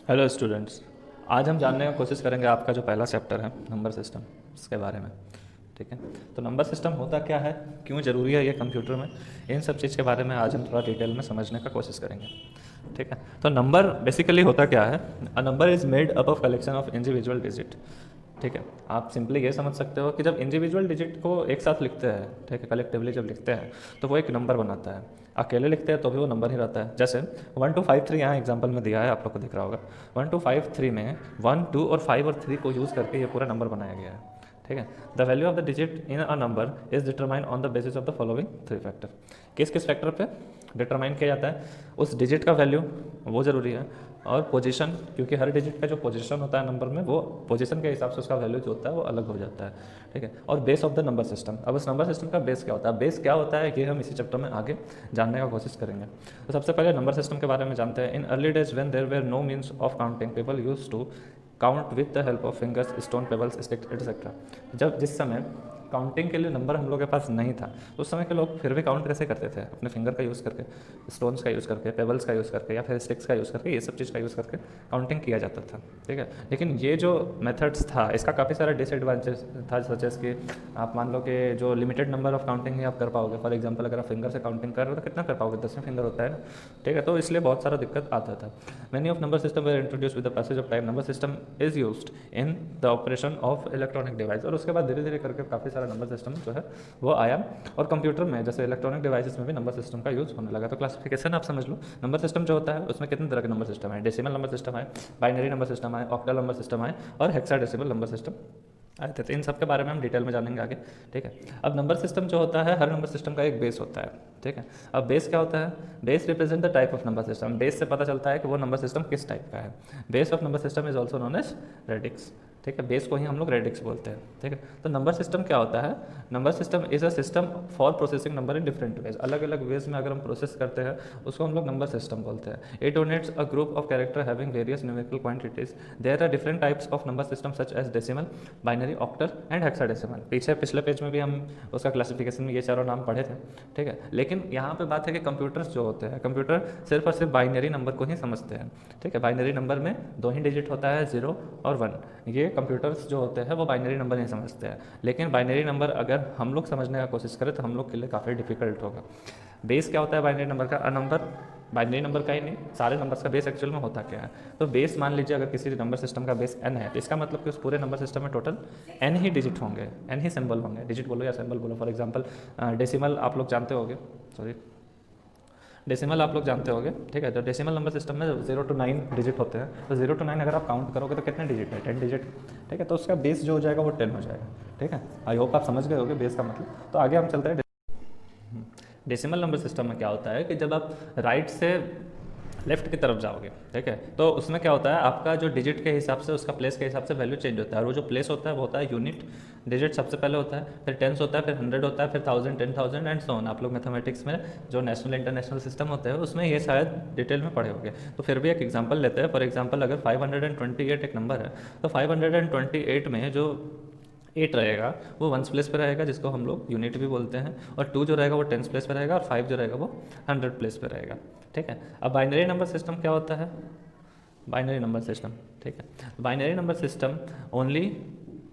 Hello students. आज हम जानने की कोशिश करेंगे आपका जो पहला चैप्टर है नंबर सिस्टम, इसके बारे में। ठीक है, तो नंबर सिस्टम होता क्या है, क्यों ज़रूरी है ये कंप्यूटर में, इन सब चीज़ के बारे में आज हम थोड़ा डिटेल में समझने का कोशिश करेंगे। ठीक है, तो नंबर बेसिकली होता क्या है। A number is made up of collection of individual digit. ठीक है, आप सिंपली ये समझ सकते हो कि जब इंडिविजुअल डिजिट को एक साथ लिखते हैं, ठीक है, कलेक्टिवली जब लिखते हैं तो वो एक नंबर बनाता है। अकेले लिखते हैं तो भी वो नंबर ही रहता है। जैसे 1 2 5 3 यहाँ एग्जाम्पल में दिया है, आप लोग को दिख रहा होगा। 1 2 5 3 में 1 2 और 5 और 3 को यूज़ करके ये पूरा नंबर बनाया गया है। ठीक है, the value of the digit in a number is determine on the basis of the following 3 factor. किस किस फैक्टर पे डिटरमाइन किया जाता है, उस डिजिट का वैल्यू, वो ज़रूरी है। और पोजीशन, क्योंकि हर डिजिट का जो पोजीशन होता है नंबर में, वो पोजीशन के हिसाब से उसका वैल्यू जो होता है वो अलग हो जाता है। ठीक है, और base of the number system, अब उस नंबर सिस्टम का बेस क्या होता है, बेस क्या होता है, ये हम इसी चैप्टर में आगे जानने का कोशिश करेंगे। तो सबसे पहले नंबर सिस्टम के बारे में जानते हैं। In early days when there were no means of counting, people used to count with the help of fingers, stone, pebbles, sticks etcetera. जब जिस समय काउंटिंग के लिए नंबर हम लोग के पास नहीं था, तो उस समय के लोग फिर भी काउंट कैसे करते थे, अपने फिंगर का यूज़ करके, स्टोन्स का यूज़ करके, पेबल्स का यूज़ करके, या फिर स्टिक्स का यूज़ करके, ये सब चीज़ का यूज़ करके काउंटिंग किया जाता था। ठीक है, लेकिन ये जो मेथड्स था इसका काफ़ी सारा डिसएडवांटेज था, सचेस कि आप मान लो कि जो लिमिटेड नंबर ऑफ काउंटिंग ही आप कर पाओगे। फॉर एग्जाम्पल अगर आप फिंगर से काउंटिंग कर रहे हो तो कितना कर पाओगे, 10वें फिंगर होता है ना। ठीक है, तो इसलिए बहुत सारा दिक्कत आता था। Many of number system were introduce with the passage of time. Number system is used in the operation of electronic device, और उसके बाद धीरे धीरे करके काफ़ी सारा नंबर सिस्टम जो है वो आया। और कंप्यूटर में जैसे इलेक्ट्रॉनिक डिवाइसेस में भी नंबर सिस्टम का यूज़ होने लगा। तो क्लासिफिकेशन आप समझ लो, नंबर सिस्टम जो होता है उसमें कितने तरह के नंबर सिस्टम है। डेसिमल नंबर सिस्टम है, बाइनरी नंबर सिस्टम है, ऑक्टल नंबर सिस्टम है, और हेक्साडेसिमल नंबर सिस्टम आए थे। तो इन सब के बारे में हम डिटेल में जानेंगे आगे। ठीक है, अब नंबर सिस्टम जो होता है, हर नंबर सिस्टम का एक बेस होता है। ठीक है, अब बेस क्या होता है, base represent the type of number system. Base से पता चलता है कि वो नंबर सिस्टम किस टाइप का है। Base of number system is also known as radix. ठीक है, बेस को ही हम लोग रेडिक्स बोलते हैं। ठीक है, तो नंबर सिस्टम क्या होता है, number system is a system for processing number in different ways. अलग अलग वेज में अगर हम प्रोसेस करते हैं उसको हम लोग नंबर सिस्टम बोलते हैं। It donates a group of character having various numerical quantities. There are different types of number system such as decimal, binary, octal and hexadecimal. पिछले पेज में भी हम उसका क्लासिफिकेशन में ये चारों नाम पढ़े थे। ठीक है, लेकिन यहाँ पे बात है कि कंप्यूटर्स जो होते हैं, कंप्यूटर सिर्फ और सिर्फ बाइनरी नंबर को ही समझते हैं। ठीक है, बाइनरी नंबर में दो ही डिजिट होता है, 0 और 1। ये कंप्यूटर्स जो होते हैं वो बाइनरी नंबर नहीं समझते हैं। लेकिन बाइनरी नंबर अगर हम लोग समझने का कोशिश करें तो हम लोग के लिए काफ़ी डिफिकल्ट होगा। बेस क्या होता है बाइनरी नंबर का, अ नंबर, बाइनरी नंबर का ही नहीं, सारे नंबर्स का बेस एक्चुअल में होता क्या है। तो बेस मान लीजिए अगर किसी नंबर सिस्टम का बेस n है, तो इसका मतलब कि उस पूरे नंबर सिस्टम में टोटल n ही डिजिट होंगे, n ही सिंबल होंगे। डिजिट बोलो या सिंबल बोलो। फॉर एग्जांपल डेसिमल आप लोग जानते होंगे, सॉरी, डेसिमल आप लोग जानते होंगे। ठीक है, तो डेसिमल नंबर सिस्टम में 0 to 9 डिजिट होते हैं। तो 0 to 9 अगर आप काउंट करोगे तो कितने डिजिट है, 10 डिजिट। ठीक है, तो उसका बेस जो हो जाएगा वो 10 हो जाएगा। ठीक है, आई होप आप समझ गए होगे बेस का मतलब। तो आगे हम चलते हैं। डेसिमल नंबर सिस्टम में क्या होता है कि जब आप राइट से लेफ्ट की तरफ जाओगे, ठीक है, तो उसमें क्या होता है, आपका जो डिजिट के हिसाब से, उसका प्लेस के हिसाब से वैल्यू चेंज होता है। और वो जो प्लेस होता है वो होता है यूनिट। डिजिट सबसे पहले होता है, फिर टेंस होता है, फिर 100 होता है, फिर 1000, 10,000 एंड सो ऑन। आप लोग मैथमेटिक्स में जो नेशनल इंटरनेशनल सिस्टम होते हैं उसमें ये शायद डिटेल में पढ़े होंगे। तो फिर भी एक एग्जाम्पल लेते हैं। फॉर एग्जाम्पल अगर 528 एक नंबर है, तो 528 में जो 8 रहेगा वो वंस प्लेस पे रहेगा, जिसको हम लोग यूनिट भी बोलते हैं। और 2 जो रहेगा वो टेंस प्लेस पे रहेगा, और 5 जो रहेगा वो 100 प्लेस पे रहेगा। ठीक है, अब बाइनरी नंबर सिस्टम क्या होता है, बाइनरी नंबर सिस्टम, ठीक है, binary number system only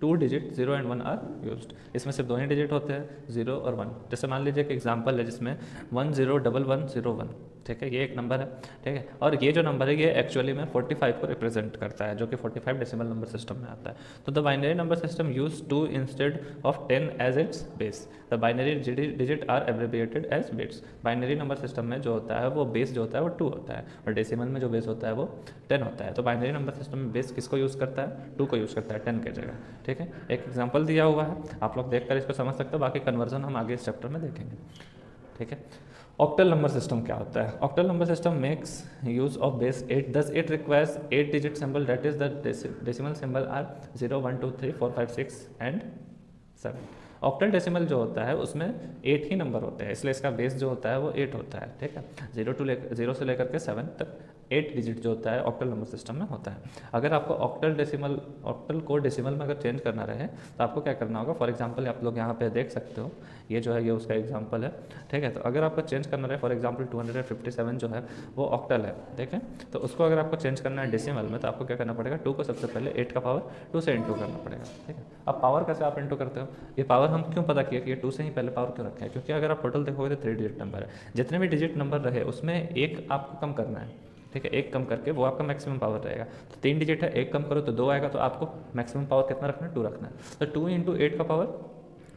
2 digit 0 and 1 are used. इसमें सिर्फ दो ही डिजिट होते हैं, 0 और 1। जैसे मान लीजिए एक एग्जांपल है जिसमें 101101। ठीक है, ये एक नंबर है। ठीक है, और ये जो नंबर है ये एक्चुअली में 45 को रिप्रेजेंट करता है, जो कि 45 डेसिमल नंबर सिस्टम में आता है। तो the binary number system use 2 instead of 10 as its base. The binary digit are abbreviated as bits. Binary number system में जो होता है वो बेस जो होता है वो 2 होता है, और डेसिमल में जो बेस होता है वो 10 होता है। तो बाइनरी नंबर सिस्टम में बेस किसको यूज़ करता है, 2 को यूज़ करता है 10 के जगह। ठीक है, एक एग्जाम्पल दिया हुआ है, आप लोग देखकर इसको समझ सकते हो। बाकी कन्वर्जन हम आगे इस चैप्टर में देखेंगे। ठीक है, ऑक्टल नंबर सिस्टम क्या होता है। Octal number system makes use of base 8, thus it requires 8 digit symbol, that is the decimal symbol are 0 1 2 3 4 5 6 and 7। Octal decimal जो होता है उसमें 8 ही नंबर होते हैं, इसलिए इसका बेस जो होता है वो 8 होता है। ठीक है, 0 से लेकर के 7 तक 8 डिजिट जो होता है ऑक्टल नंबर सिस्टम में होता है। अगर आपको ऑक्टल को डेसिमल में अगर चेंज करना रहे तो आपको क्या करना होगा, फॉर एग्जांपल आप लोग यहाँ पे देख सकते हो, ये जो है ये उसका एग्जांपल है, ठीक है। तो अगर आपको चेंज करना रहे, फॉर एग्जांपल 257 जो है वो ऑक्टल है, ठीक है। तो उसको अगर आपको चेंज करना है डेसिमल में तो आपको क्या करना पड़ेगा, 2 को सबसे पहले 8 का पावर 2 से इंटू करना पड़ेगा, ठीक है। अब पावर कैसे आप इंटू करते हो, ये पावर हम क्यों पता किया कि ये 2 से ही पहले पावर क्यों रखा है, क्योंकि अगर आप टोटल देखोगे तो 3 डिजिट नंबर है, जितने भी डिजिट नंबर रहे उसमें एक आपको कम करना है, ठीक है। एक कम करके वो आपका मैक्सिमम पावर रहेगा। तो 3 डिजिट है, एक कम करो तो 2 आएगा, तो आपको मैक्सिमम पावर कितना रखना है, 2 रखना है। तो 2 इंटू 8 का पावर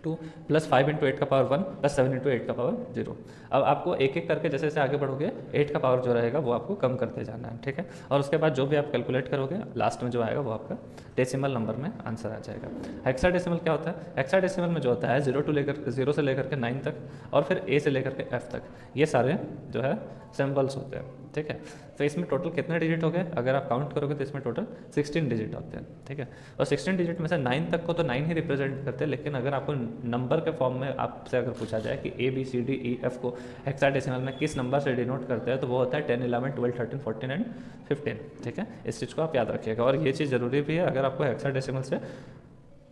2 प्लस 5 इंटू 8 का पावर 1 प्लस 7 इंटू 8 का पावर 0। अब आपको एक एक करके जैसे जैसे आगे बढ़ोगे 8 का पावर जो रहेगा वो आपको कम करते जाना है, ठीक है। और उसके बाद जो भी आप कैलकुलेट करोगे लास्ट में जो आएगा वो आपका डेसिमल नंबर में आंसर आ जाएगा। हेक्साडेसिमल क्या होता है, हेक्साडेसिमल में जो होता है 0 से लेकर के 9 तक और फिर ए से लेकर के एफ तक, ये सारे जो है सिंबल्स होते हैं, ठीक है। तो इसमें टोटल कितने डिजिट हो गए, अगर आप काउंट करोगे तो इसमें टोटल 16 डिजिट होते हैं, ठीक है। और 16 डिजिट में से 9 तक को तो 9 ही रिप्रेजेंट करते हैं, लेकिन अगर आपको नंबर के फॉर्म में आपसे अगर पूछा जाए कि ABCDEF को हेक्साडेसिमल में किस नंबर से डिनोट करते हैं तो वो होता है 10, 11, 12, 13, 14 एंड 15, ठीक है। इस चीज़ को आप याद रखिएगा। और ये चीज़ ज़रूरी भी है अगर आपको हेक्साडेसिमल से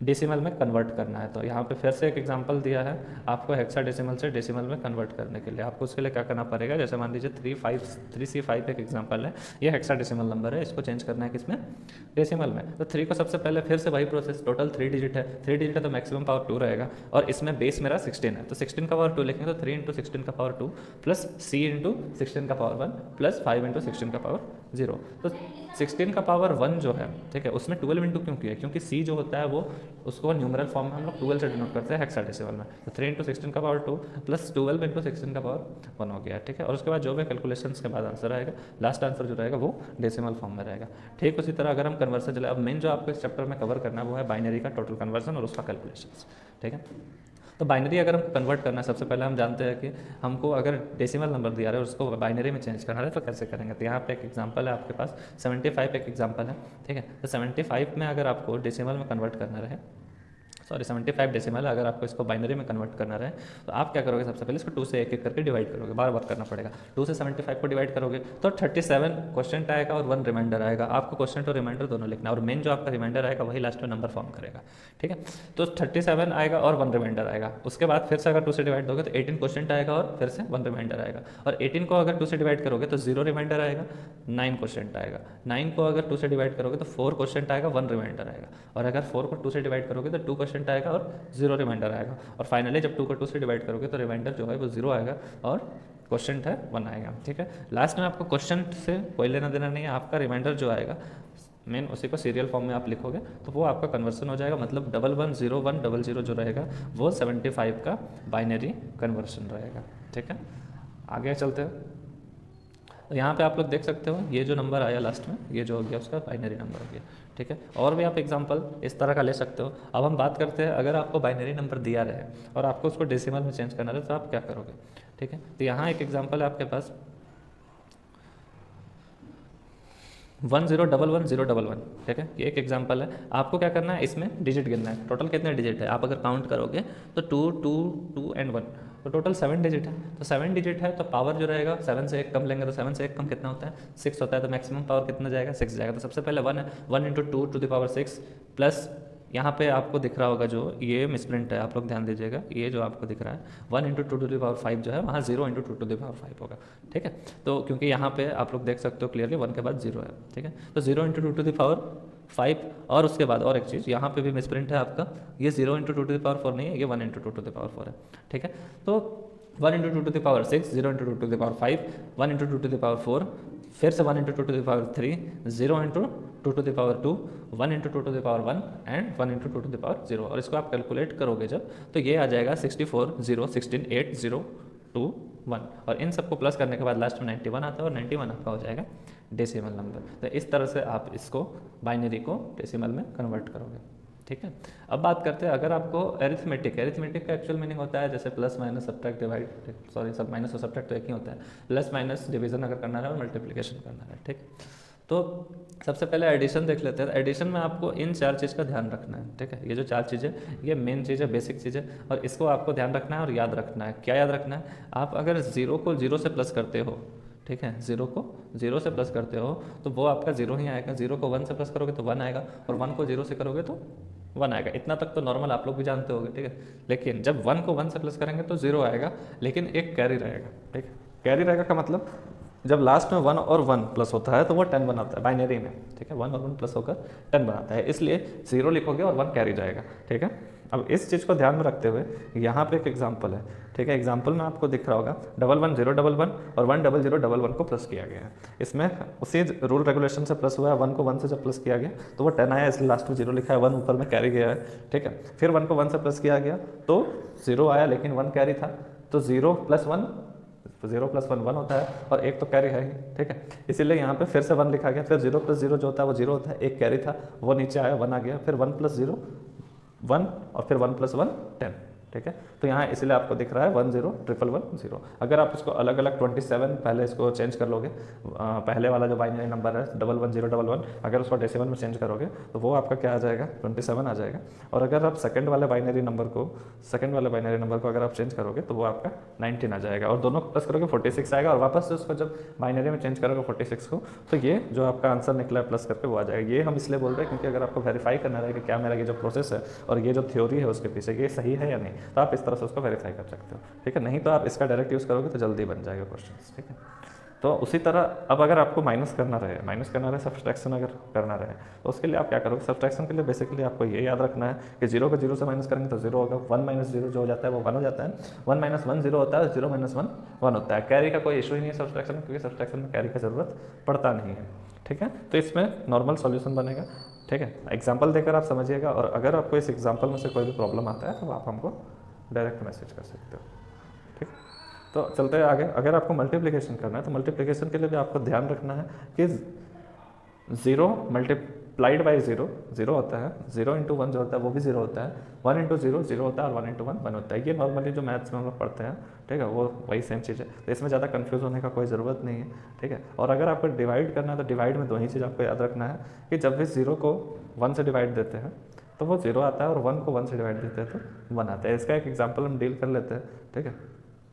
डेसिमल में कन्वर्ट करना है। तो यहाँ पे फिर से एक एग्जांपल दिया है आपको हेक्साडेसिमल से डेसिमल में कन्वर्ट करने के लिए। आपको उसके लिए क्या करना पड़ेगा, जैसे मान लीजिए 3C5 एक एग्जांपल है, ये हेक्साडेसिमल नंबर है, इसको चेंज करना है किसमें, डेसिमल में। तो 3 को सबसे पहले फिर से वही प्रोसेस, टोटल 3 डिजिट है, 3 डिजिट है तो मैक्सिमम पावर 2 रहेगा, और इसमें बेस मेरा 16 है तो 16 का पावर 2 लिखेंगे तो 3 इंटू 16 का पावर 2 प्लस C इंटू 16 का पावर 1 प्लस 5 इंटू 16 का पावर 0। तो 16 का पावर 1 जो है, ठीक है, उसमें 12 इंटू क्यों किया, क्योंकि C जो होता है वो उसको न्यूमरल फॉर्म में हम लोग 12 से डिनोट करते हैं हेक्साडेसिमल में। तो 3 इंटू 16 का पावर 2 प्लस 12 इंटू 16 का पावर 1 हो गया, ठीक है। और उसके बाद जो भी कैलकुलेशंस के बाद आंसर आएगा, लास्ट आंसर जो रहेगा वो डेसिमल फॉर्म में रहेगा। ठीक उसी तरह अगर हम कन्वर्सन चले, अब मेन जो आपको इस चैप्टर में कवर करना है वो है बाइनरी का टोटल कन्वर्सन और उसका कैलकुलेशंस, ठीक है। तो बाइनरी अगर हम कन्वर्ट करना है, सबसे पहले हम जानते हैं कि हमको अगर डेसिमल नंबर दिया रहा है उसको बाइनरी में चेंज करना है तो कैसे करेंगे। तो यहाँ पे एक एग्जांपल है आपके पास 75 एक एग्जांपल है, ठीक है। तो 75 में अगर आपको डेसिमल में कन्वर्ट करना रहे, 75 डेसिमल अगर आपको इसको बाइनरी में कन्वर्ट करना रहे तो आप क्या करोगे, सबसे पहले इसको 2 से एक एक करके डिवाइड करोगे, बार बार करना पड़ेगा। 2 से 75 को डिवाइड करोगे तो 37 क्वेश्चन आएगा और 1 रिमाइंडर आएगा। आपको क्वेश्चन और रिमाइंडर दोनों लिखना है और मेन जो आपका रिमाइंडर आएगा वही लास्ट में नंबर फॉर्म करेगा, ठीक है। तो 37 आएगा और 1 रिमाइंडर आएगा। उसके बाद फिर से अगर 2 से डिवाइड दोगे तो 18 क्वेश्चन आएगा और फिर से 1 रिमाइंडर आएगा। और 18 को अगर 2 से डिवाइड करोगे तो 0 रिमाइंडर आएगा, 9 क्वेश्चन आएगा। 9 को अगर 2 से डिवाइड करोगे तो 4 क्वेश्चन आएगा, 1 रिमाइंडर आएगा। और अगर 4 को 2 से डिवाइड करोगे तो 2 क्वेश्चन आएगा और 0 रिमाइंडर आएगा। और फाइनली जब 2 को 2 से डिवाइड करोगे तो रिमाइंडर जो है वो 0 आएगा और क्वेश्चन है 1 आएगा, ठीक है। लास्ट में आपको क्वेश्चन से कोई लेना देना नहीं है, आपका रिमाइंडर जो आएगा मेन उसी को सीरियल फॉर्म में आप लिखोगे तो वो आपका कन्वर्सन हो जाएगा। मतलब 110100 जो रहेगा वो 75 का बाइनरी कन्वर्सन रहेगा, ठीक है। आगे चलते हैं। तो यहाँ पे आप लोग देख सकते हो ये जो नंबर आया लास्ट में, ये जो हो गया उसका बाइनरी नंबर हो गया, ठीक है। और भी आप एग्जांपल इस तरह का ले सकते हो। अब हम बात करते हैं अगर आपको बाइनरी नंबर दिया रहे और आपको उसको डेसिमल में चेंज करना रहे तो आप क्या करोगे, ठीक है। तो यहाँ एक एग्जांपल है आपके पास 10111011, ठीक है। ये एक एग्जांपल है। आपको क्या करना है, इसमें डिजिट गिनना है। टोटल कितने डिजिट है, आप अगर काउंट करोगे तो 2 2 2 एंड 1, तो टोटल 7 डिजिट है। तो 7 डिजिट है तो पावर जो रहेगा 7 से एक कम लेंगे तो 7 से एक कम कितना होता है, 6 होता है। तो मैक्सिमम पावर कितना जाएगा, 6 जाएगा। तो सबसे पहले 1 है, 1 into 2 to the power 6 plus यहाँ पे आपको दिख रहा होगा जो ये मिसप्रिंट है, आप लोग ध्यान दीजिएगा, ये जो आपको दिख रहा है 1 इंटू 2 टू द पावर 5 जो है वहाँ 0 इंटू 2 टू द पावर 5 होगा, ठीक है। तो क्योंकि यहाँ पे आप लोग देख सकते हो क्लियरली 1 के बाद 0 है, ठीक है। तो 0 इंटू 2 टू द पावर 5 और उसके बाद और एक चीज़ यहाँ पे भी मिसप्रिंट है आपका, ये 0 इंटू 2 टू द पावर 4 नहीं है, ये 1 इंटू 2 टू द पावर 4 है, ठीक है। तो 1 into 2 to the power 6, 0 into 2 to the power 5, 1 into 2 to the power 4, फिर से 1 into 2 to the power 3, 0 into 2 to the power 2, 1 into 2 to the power 1 and 1 into 2 to the power 0। और इसको आप calculate करोगे जब तो ये आ जाएगा 64 0 16 8 0 2 1। और इन सबको प्लस करने के बाद लास्ट में 91 आता है और 91 आपका हो जाएगा डेसिमल नंबर। तो इस तरह से आप इसको बाइनरी को डेसिमल में कन्वर्ट करोगे, ठीक है। अब बात करते हैं अगर आपको एरिथमेटिक का एक्चुअल मीनिंग होता है जैसे plus minus subtract divide, sorry सब माइनस और सब्ट्रैक्ट तो एक ही होता है, प्लस माइनस डिवीजन अगर करना है और मल्टीप्लिकेशन करना है, ठीक। तो सबसे पहले एडिशन देख लेते हैं। एडिशन में आपको इन 4 चीज़ का ध्यान रखना है, ठीक है। ये जो 4 चीज़ें ये मेन चीज़ है, बेसिक चीज़ है और इसको आपको ध्यान रखना है और याद रखना है। क्या याद रखना है, आप अगर 0 को 0 से प्लस करते हो, ठीक है, ज़ीरो को ज़ीरो से प्लस करते हो तो वो आपका ज़ीरो ही आएगा, ज़ीरो को 1 से प्लस करोगे तो 1 आएगा, और 1 को 0 से करोगे तो 1 आएगा। इतना तक तो नॉर्मल आप लोग भी जानते होंगे, ठीक है। लेकिन जब 1 को 1 से प्लस करेंगे तो 0 आएगा, लेकिन एक कैरी रहेगा, ठीक है। कैरी रहेगा का मतलब जब लास्ट में 1 और 1 प्लस होता है तो वो 10 बनाता है बाइनरी में, ठीक है। 1 और 1 प्लस होकर 10 बनाता है, इसलिए 0 लिखोगे और 1 कैरी जाएगा, ठीक है। अब इस चीज़ को ध्यान में रखते हुए यहाँ पे एक एग्जांपल है, ठीक है। एग्जांपल में आपको दिख रहा होगा 11011 और 10011 को प्लस किया गया है। इसमें उसी रूल रेगुलेशन से प्लस हुआ है, 1 को 1 से जब प्लस किया गया तो वो 10 आया, इसलिए लास्ट में 0 लिखा है, 1 ऊपर में कैरी गया है, ठीक है। फिर 1 को 1 से प्लस किया गया तो 0 आया, लेकिन 1 कैरी था, तो 0 + 1 0 + 1 1 होता है, और एक तो कैरी है ही, ठीक है। इसीलिए यहाँ पे फिर से 1 लिखा गया, फिर 0 + 0 जो होता है वो 0 होता है, एक कैरी था वो नीचे आया, 1 आ गया, फिर 1 + 0 1, और फिर 1 + 1 10, ठीक है। तो यहाँ इसलिए आपको दिख रहा है 1011110। अगर आप इसको अलग अलग 27 पहले इसको चेंज कर लोगे, पहले वाला जो बाइनरी नंबर है 11011, अगर उसको डेसिमल में चेंज करोगे तो वो आपका क्या आ जाएगा, 27 आ जाएगा। और अगर आप सेकंड वाले बाइनरी नंबर को अगर आप चेंज करोगे तो वो आपका 19 आ जाएगा, और दोनों को प्लस करोगे 46 आएगा, और वापस से उसको जब बाइनरी में चेंज करोगे 46 को, तो ये जो आपका आंसर निकला है प्लस करके वो आ जाएगा। ये हम इसलिए बोल रहे हैं क्योंकि अगर आपको वेरीफाई करना है कि क्या मेरा ये जो प्रोसेस है और ये जो थ्योरी है उसके पीछे ये सही है या नहीं, तो आप इस तरह से उसको वेरीफाई कर सकते हो, ठीक है। नहीं तो आप इसका डायरेक्ट यूज़ करोगे तो जल्दी बन जाएगा क्वेश्चन, ठीक है। तो उसी तरह अब अगर आपको माइनस करना रहे सब्सट्रैक्शन अगर करना रहे, तो उसके लिए आप क्या करोगे, सब्सट्रैक्शन के लिए बेसिकली आपको ये याद रखना है कि 0 को 0 से माइनस करेंगे तो 0 होगा, 1 - 0 जो हो जाता है वो 1 हो जाता है, 1 - 1 0 होता है, 0 - 1 1 होता है। कैरी का कोई इशू ही नहीं है सब्सट्रैक्शन में, क्योंकि सब्सट्रैक्शन में कैरी की ज़रूरत पड़ता नहीं है, ठीक है। तो इसमें नॉर्मल सॉल्यूशन बनेगा, ठीक है। एग्जाम्पल देकर आप समझिएगा, और अगर आपको इस एग्जाम्पल में से कोई भी प्रॉब्लम आता है तो आप हमको डायरेक्ट मैसेज कर सकते हो, ठीक। तो चलते हैं आगे। अगर आपको मल्टीप्लिकेशन करना है तो मल्टीप्लिकेशन के लिए भी आपको ध्यान रखना है कि 0 मल्टीप्लाइड बाई 0 0 होता है, 0 × 1 जो होता है वो भी 0 होता है, 1 × 0 0 होता है, और 1 × 1 1 होता है। ये नॉर्मली जो मैथ्स में हम लोग पढ़ते हैं, ठीक है, वो वही सेम चीज़ है, तो इसमें ज़्यादा कन्फ्यूज़ होने का कोई ज़रूरत नहीं है, ठीक है। और अगर आपको डिवाइड करना है तो डिवाइड में दो ही चीज़ आपको याद रखना है कि जब भी 0 को 1 से डिवाइड देते हैं तो वो 0 आता है, और 1 को 1 से डिवाइड देते हैं तो 1 आता है। इसका एक एग्जाम्पल हम डील कर लेते हैं, ठीक है।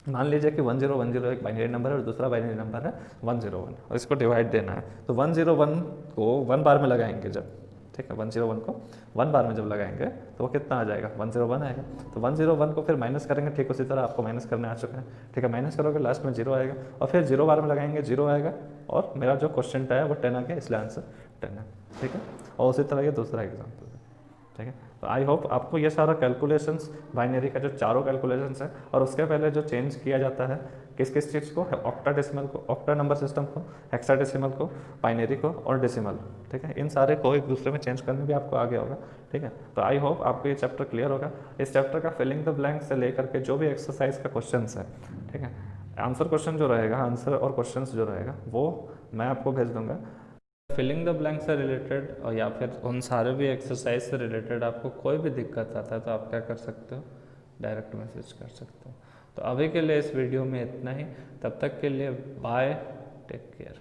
मान लीजिए कि 1010 एक बाइनरी नंबर है और दूसरा बाइनरी नंबर है 101, और इसको डिवाइड देना है, तो 101 को 1 बार में लगाएंगे जब, ठीक है, 101 को 1 बार में जब लगाएंगे तो वो कितना आ जाएगा, 101 आएगा। तो 101 को फिर माइनस करेंगे, ठीक उसी तरह आपको माइनस करने आ चुका है, ठीक है। माइनस करोगे लास्ट में 0 आएगा, और फिर 0 बार में लगाएंगे 0 आएगा, और मेरा जो क्वेश्चन है वो 10 आ गया, इसलिए आंसर 10 है, ठीक है। और उसी तरह ये दूसरा एग्जाम्पल है, ठीक है। तो आई होप आपको ये सारा कैलकुलेशंस बाइनरी का जो चारों कैलकुलेशंस है, और उसके पहले जो चेंज किया जाता है किस किस चीज़ को, ऑक्टाडेसिमल को, ऑक्टा नंबर सिस्टम को, हेक्साडेसिमल को, बाइनरी को और डेसिमल, ठीक है, इन सारे को एक दूसरे में चेंज करने भी आपको आ गया होगा, ठीक है। तो आई होप आपको ये चैप्टर क्लियर होगा। इस चैप्टर का फिलिंग द ब्लैंक से लेकर के जो भी एक्सरसाइज का क्वेश्चन है, ठीक है, आंसर क्वेश्चन जो रहेगा, आंसर और क्वेश्चन जो रहेगा वो मैं आपको भेज दूंगा। फिलिंग द ब्लैंक से रिलेटेड और या फिर उन सारे भी एक्सरसाइज से रिलेटेड आपको कोई भी दिक्कत आता है तो आप क्या कर सकते हो, डायरेक्ट मैसेज कर सकते हो। तो अभी के लिए इस वीडियो में इतना ही, तब तक के लिए बाय, टेक केयर।